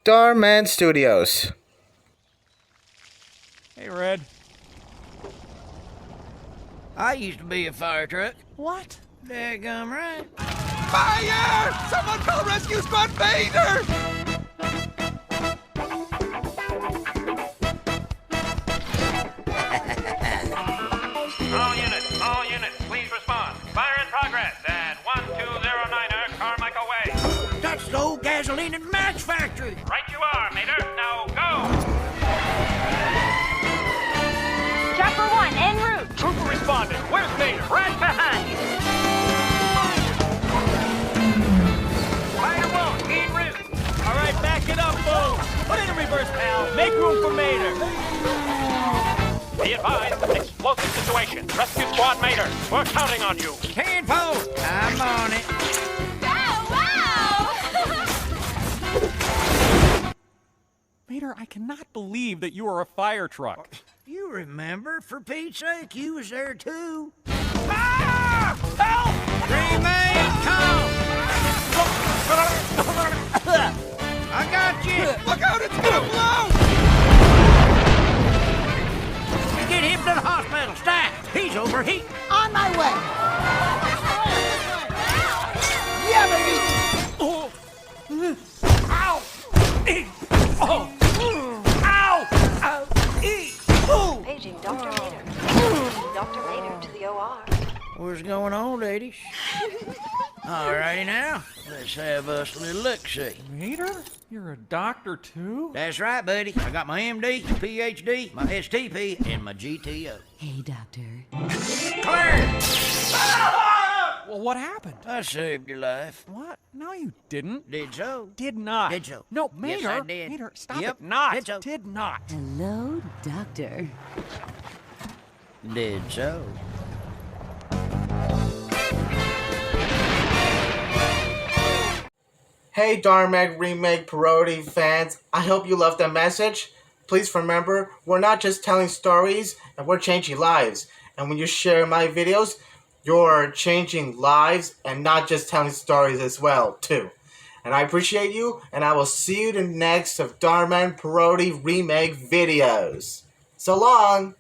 Dhar Mann Studios. Hey, Red. I used to be a fire truck. What? Daggum right. Fire! Someone call Rescue Squad Vader! All units, please respond. Fire in progress at 1209er Carmichael Way. That's the old gasoline and match factory. Right you are, Mater. Now go! Chopper 1, en route. Trooper responding. Where's Mater? Right behind you. Fighter 1, en route. All right, back it up, folks. Put it in reverse, pal. Make room for Mater. Be advised, explosive situation. Rescue Squad Mater, we're counting on you. 10-4. I'm on it. Mater, I cannot believe that you are a fire truck. You remember, for Pete's sake, you was there too. Ah! Help! Remain calm. I got you. Look out, it's gonna blow! Get him to the hospital. Stack. He's overheating. On my way. Yeah, baby. Ow. Oh. Ow. Ow. Ooh. Paging Dr. Mater. Paging Dr. Mater to the OR. What's going on, ladies? All righty now. Let's have us a little look-see. Mater? You're a doctor, too? That's right, buddy. I got my MD, PhD, my STP, and my GTO. Hey, Doctor. Clear! Well, what happened? I saved your life. What? No, you didn't. Did so. Did not. Did so. No, Yes, Mater. I did. Mater, stop Yep, it. Not. did so. Did not. Hello, Doctor. Did so. Hey Dhar Mann Remake parody fans, I hope you love the message. Please remember, we're not just telling stories, and we're changing lives. And when you share my videos, you're changing lives and not just telling stories as well, too. And I appreciate you, and I will see you in the next of Dhar Mann parody remake videos. So long!